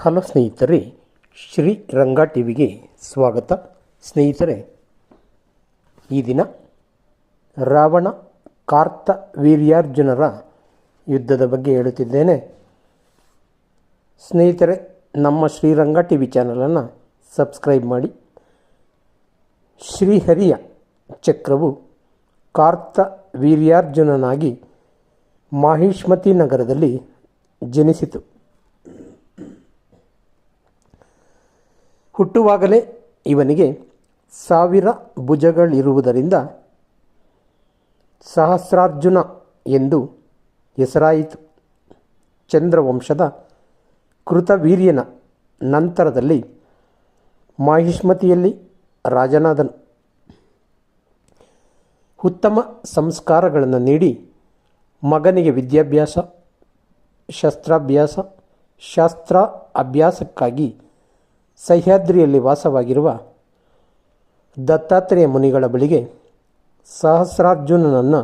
Hello ಸ್ನೇಹಿತರೆ, ಶ್ರೀ ರಂಗ ಟಿವಿಗೆ ಸ್ವಾಗತ. ಸ್ನೇಹಿತರೆ, ಈ ದಿನ ರಾವಣ ಕಾರ್ತ ವೀರ್ಯಾರ್ಜುನರ ಯುದ್ಧದ ಬಗ್ಗೆ ಹೇಳುತ್ತಿದ್ದೇನೆ. ಸ್ನೇಹಿತರೆ, ನಮ್ಮ ಶ್ರೀರಂಗ ಟಿವಿ ಚಾನಲನ್ನು ಸಬ್ಸ್ಕ್ರೈಬ್ ಮಾಡಿ. ಶ್ರೀಹರಿಯ ಚಕ್ರವು ಕಾರ್ತ ವೀರ್ಯಾರ್ಜುನನಾಗಿ ಮಾಹಿಷ್ಮತಿ ನಗರದಲ್ಲಿ ಜನಿಸಿತು. ಹುಟ್ಟುವಾಗಲೇ ಇವನಿಗೆ 1000 ಭುಜಗಳಿರುವುದರಿಂದ ಸಹಸ್ರಾರ್ಜುನ ಎಂದು ಹೆಸರಾಯಿತು. ಚಂದ್ರವಂಶದ ಕೃತವೀರ್ಯನ ನಂತರದಲ್ಲಿ ಮಾಹಿಷ್ಮತಿಯಲ್ಲಿ ರಾಜನಾದನು. ಉತ್ತಮ ಸಂಸ್ಕಾರಗಳನ್ನು ನೀಡಿ ಮಗನಿಗೆ ವಿದ್ಯಾಭ್ಯಾಸ, ಶಾಸ್ತ್ರ ಅಭ್ಯಾಸಕ್ಕಾಗಿ ಸಹ್ಯಾದ್ರಿಯಲ್ಲಿ ವಾಸವಾಗಿರುವ ದತ್ತಾತ್ರೇಯ ಮುನಿಗಳ ಬಳಿಗೆ ಸಹಸ್ರಾರ್ಜುನನನ್ನು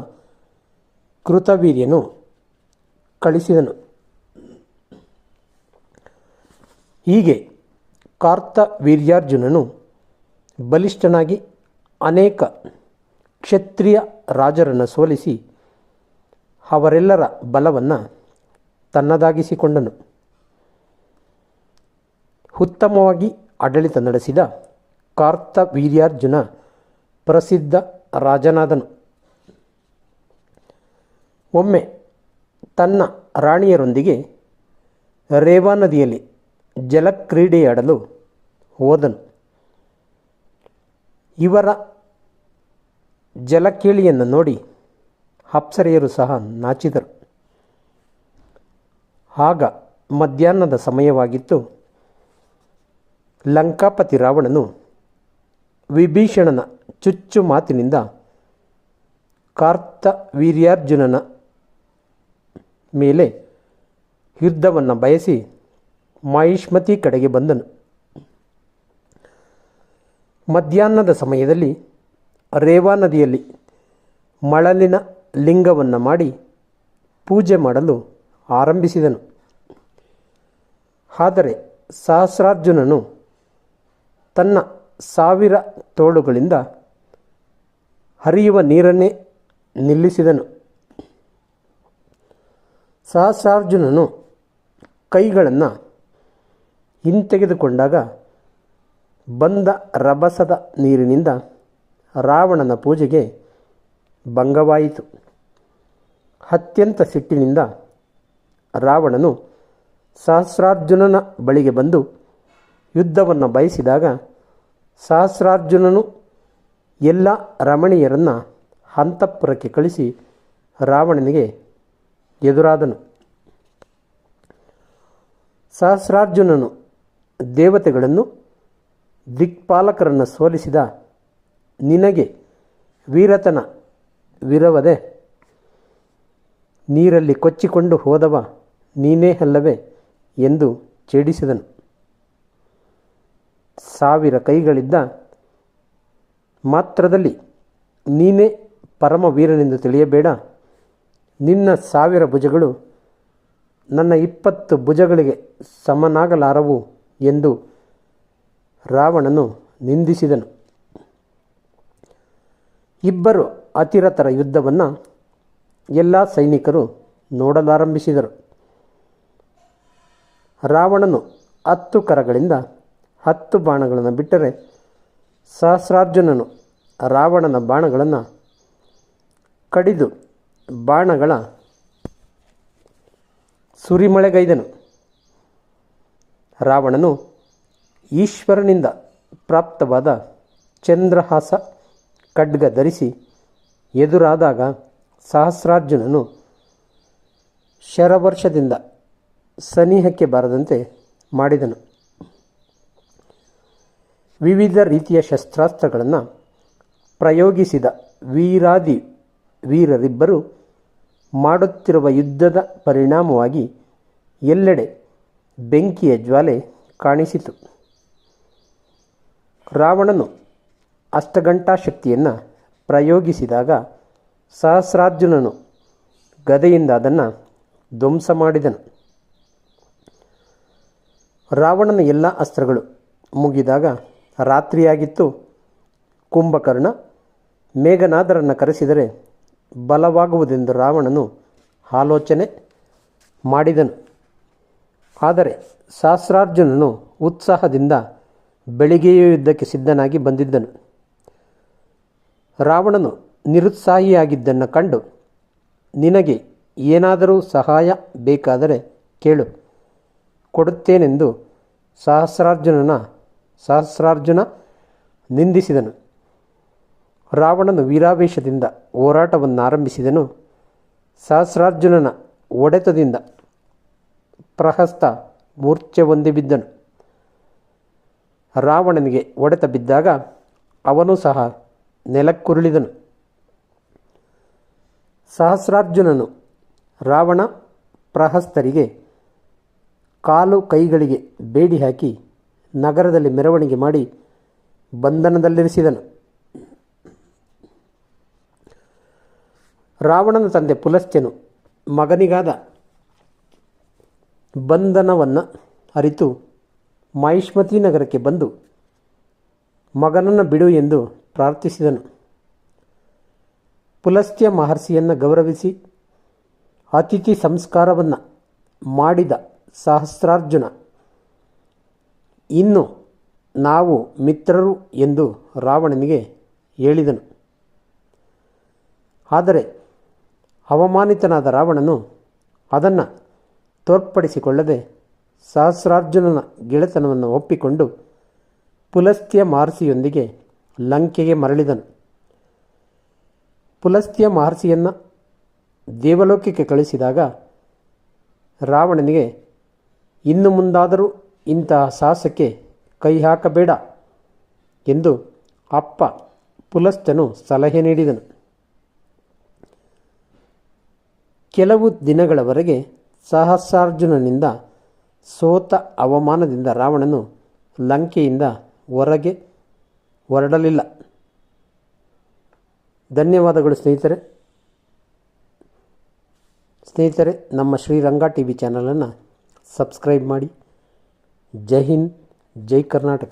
ಕೃತವೀರ್ಯನು ಕಳಿಸಿದನು. ಹೀಗೆ ಕಾರ್ತ ವೀರ್ಯಾರ್ಜುನನು ಬಲಿಷ್ಠನಾಗಿ ಅನೇಕ ಕ್ಷತ್ರಿಯ ರಾಜರನ್ನು ಸೋಲಿಸಿ ಅವರೆಲ್ಲರ ಬಲವನ್ನು ತನ್ನದಾಗಿಸಿಕೊಂಡನು. ಉತ್ತಮವಾಗಿ ಆಡಳಿತ ನಡೆಸಿದ ಕಾರ್ತ ವೀರ್ಯಾರ್ಜುನ ಪ್ರಸಿದ್ಧ ರಾಜನಾದನು. ಒಮ್ಮೆ ತನ್ನ ರಾಣಿಯರೊಂದಿಗೆ ರೇವಾ ನದಿಯಲ್ಲಿ ಜಲಕ್ರೀಡೆಯಾಡಲು ಹೋದನು. ಇವರ ಜಲಕೇಳಿಯನ್ನು ನೋಡಿ ಅಪ್ಸರೆಯರು ಸಹ ನಾಚಿದರು. ಆಗ ಮಧ್ಯಾಹ್ನದ ಸಮಯವಾಗಿತ್ತು. ಲಂಕಾಪತಿ ರಾವಣನು ವಿಭೀಷಣನ ಚುಚ್ಚು ಮಾತಿನಿಂದ ಕಾರ್ತ ವೀರ್ಯಾರ್ಜುನನ ಮೇಲೆ ಯುದ್ಧವನ್ನು ಬಯಸಿ ಮಾಹಿಷ್ಮತಿ ಕಡೆಗೆ ಬಂದನು. ಮಧ್ಯಾಹ್ನದ ಸಮಯದಲ್ಲಿ ರೇವಾ ನದಿಯಲ್ಲಿ ಮಳಲಿನ ಲಿಂಗವನ್ನು ಮಾಡಿ ಪೂಜೆ ಮಾಡಲು ಆರಂಭಿಸಿದನು. ಆದರೆ ಸಹಸ್ರಾರ್ಜುನನು ತನ್ನ 1000 ತೋಳುಗಳಿಂದ ಹರಿಯುವ ನೀರನ್ನೇ ನಿಲ್ಲಿಸಿದನು. ಸಹಸ್ರಾರ್ಜುನನು ಕೈಗಳನ್ನು ಹಿಂತೆಗೆದುಕೊಂಡಾಗ ಬಂದ ರಭಸದ ನೀರಿನಿಂದ ರಾವಣನ ಪೂಜೆಗೆ ಭಂಗವಾಯಿತು. ಅತ್ಯಂತ ಸಿಟ್ಟಿನಿಂದ ರಾವಣನು ಸಹಸ್ರಾರ್ಜುನನ ಬಳಿಗೆ ಬಂದು ಯುದ್ಧವನ್ನು ಬಯಸಿದಾಗ ಸಹಸ್ರಾರ್ಜುನನು ಎಲ್ಲ ರಮಣೀಯರನ್ನು ಅಂತಃಪುರಕ್ಕೆ ಕಳಿಸಿ ರಾವಣನಿಗೆ ಎದುರಾದನು. ಸಹಸ್ರಾರ್ಜುನನು ದೇವತೆಗಳನ್ನು, ದಿಕ್ಪಾಲಕರನ್ನು ಸೋಲಿಸಿದ ನಿನಗೆ ವೀರತನವಿರವದೆ, ನೀರಲ್ಲಿ ಕೊಚ್ಚಿಕೊಂಡು ಹೋದವ ನೀನೇ ಅಲ್ಲವೇ ಎಂದು ಛೇಡಿಸಿದನು. 1000 ಕೈಗಳಿದ್ದ ಮಾತ್ರದಲ್ಲಿ ನೀನೇ ಪರಮವೀರನೆಂದು ತಿಳಿಯಬೇಡ. ನಿನ್ನ 1000 ಭುಜಗಳು ನನ್ನ 20 ಭುಜಗಳಿಗೆ ಸಮನಾಗಲಾರವು ಎಂದು ರಾವಣನು ನಿಂದಿಸಿದನು. ಇಬ್ಬರು ಅತಿರಥರ ಯುದ್ಧವನ್ನು ಎಲ್ಲ ಸೈನಿಕರು ನೋಡಲಾರಂಭಿಸಿದರು. ರಾವಣನು 10 ಕರಗಳಿಂದ 10 ಬಾಣಗಳನ್ನು ಬಿಟ್ಟರೆ ಸಹಸ್ರಾರ್ಜುನನು ರಾವಣನ ಬಾಣಗಳನ್ನು ಕಡಿದು ಬಾಣಗಳ ಸುರಿಮಳೆಗೈದನು. ರಾವಣನು ಈಶ್ವರನಿಂದ ಪ್ರಾಪ್ತವಾದ ಚಂದ್ರಹಾಸ ಖಡ್ಗ ಧರಿಸಿ ಎದುರಾದಾಗ ಸಹಸ್ರಾರ್ಜುನನು ಶರವರ್ಷದಿಂದ ಸನಿಹಕ್ಕೆ ಬಾರದಂತೆ ಮಾಡಿದನು. ವಿವಿಧ ರೀತಿಯ ಶಸ್ತ್ರಾಸ್ತ್ರಗಳನ್ನು ಪ್ರಯೋಗಿಸಿದ ವೀರಾದಿ ವೀರರಿಬ್ಬರು ಮಾಡುತ್ತಿರುವ ಯುದ್ಧದ ಪರಿಣಾಮವಾಗಿ ಎಲ್ಲೆಡೆ ಬೆಂಕಿಯ ಜ್ವಾಲೆ ಕಾಣಿಸಿತು. ರಾವಣನು ಅಷ್ಟಘಂಟಾ ಶಕ್ತಿಯನ್ನು ಪ್ರಯೋಗಿಸಿದಾಗ ಸಹಸ್ರಾರ್ಜುನನು ಗದೆಯಿಂದ ಅದನ್ನು ಧ್ವಂಸ ಮಾಡಿದನು. ರಾವಣನ ಎಲ್ಲ ಅಸ್ತ್ರಗಳು ಮುಗಿದಾಗ ರಾತ್ರಿಯಾಗಿತ್ತು. ಕುಂಭಕರ್ಣ ಮೇಘನಾದರನ್ನು ಕರೆಸಿದರೆ ಬಲವಾಗುವುದೆಂದು ರಾವಣನು ಆಲೋಚನೆ ಮಾಡಿದನು. ಆದರೆ ಸಹಸ್ರಾರ್ಜುನನು ಉತ್ಸಾಹದಿಂದ ಬೆಳಿಗ್ಗೆಯೇ ಯುದ್ಧಕ್ಕೆ ಸಿದ್ಧನಾಗಿ ಬಂದಿದ್ದನು. ರಾವಣನು ನಿರುತ್ಸಾಹಿಯಾಗಿದ್ದನ್ನು ಕಂಡು, ನಿನಗೆ ಏನಾದರೂ ಸಹಾಯ ಬೇಕಾದರೆ ಕೇಳು, ಕೊಡುತ್ತೇನೆಂದು ಸಹಸ್ರಾರ್ಜುನ ನಿಂದಿಸಿದನು. ರಾವಣನು ವೀರಾವೇಶದಿಂದ ಹೋರಾಟವನ್ನಾರಂಭಿಸಿದನು. ಸಹಸ್ರಾರ್ಜುನನ ಹೊಡೆತದಿಂದ ಪ್ರಹಸ್ತ ಮೂರ್ಛೆ ಹೊಂದಿ ಬಿದ್ದನು. ರಾವಣನಿಗೆ ಹೊಡೆತ ಬಿದ್ದಾಗ ಅವನು ಸಹ ನೆಲಕ್ಕುರುಳಿದನು. ಸಹಸ್ರಾರ್ಜುನನು ರಾವಣ ಪ್ರಹಸ್ತರಿಗೆ ಕಾಲು ಕೈಗಳಿಗೆ ಬೇಡಿ ಹಾಕಿ ನಗರದಲ್ಲಿ ಮೆರವಣಿಗೆ ಮಾಡಿ ಬಂಧನದಲ್ಲಿರಿಸಿದನು. ರಾವಣನ ತಂದೆ ಪುಲಸ್ತ್ಯನು ಮಗನಿಗಾದ ಬಂಧನವನ್ನು ಅರಿತು ಮಹಿಷ್ಮತಿ ನಗರಕ್ಕೆ ಬಂದು ಮಗನನ್ನು ಬಿಡು ಎಂದು ಪ್ರಾರ್ಥಿಸಿದನು. ಪುಲಸ್ತ್ಯ ಮಹರ್ಷಿಯನ್ನು ಗೌರವಿಸಿ ಅತಿಥಿ ಸಂಸ್ಕಾರವನ್ನು ಮಾಡಿದ ಸಹಸ್ರಾರ್ಜುನ, ಇನ್ನು ನಾವು ಮಿತ್ರರು ಎಂದು ರಾವಣನಿಗೆ ಹೇಳಿದನು. ಆದರೆ ಅವಮಾನಿತನಾದ ರಾವಣನು ಅದನ್ನು ತೋರ್ಪಡಿಸಿಕೊಳ್ಳದೆ ಸಹಸ್ರಾರ್ಜುನನ ಗೆಳೆತನವನ್ನು ಒಪ್ಪಿಕೊಂಡು ಪುಲಸ್ತ್ಯ ಮಹರ್ಷಿಯೊಂದಿಗೆ ಲಂಕೆಗೆ ಮರಳಿದನು. ಪುಲಸ್ತ್ಯ ಮಹರ್ಷಿಯನ್ನು ದೇವಲೋಕಕ್ಕೆ ಕಳಿಸಿದಾಗ ರಾವಣನಿಗೆ ಇನ್ನು ಮುಂದಾದರೂ ಇಂತಹ ಸಾಹಸಕ್ಕೆ ಕೈ ಹಾಕಬೇಡ ಎಂದು ಅಪ್ಪ ಪುಲಸ್ತ್ಯನು ಸಲಹೆ ನೀಡಿದನು. ಕೆಲವು ದಿನಗಳವರೆಗೆ ಸಹಸ್ರಾರ್ಜುನನಿಂದ ಸೋತ ಅವಮಾನದಿಂದ ರಾವಣನು ಲಂಕೆಯಿಂದ ಹೊರಗೆ ಹೊರಡಲಿಲ್ಲ. ಧನ್ಯವಾದಗಳು ಸ್ನೇಹಿತರೆ, ನಮ್ಮ ಶ್ರೀರಂಗ ಟಿ ವಿ ಚಾನಲನ್ನು ಸಬ್ಸ್ಕ್ರೈಬ್ ಮಾಡಿ. ಜೈ ಹಿಂದ್, ಜೈ ಕರ್ನಾಟಕ.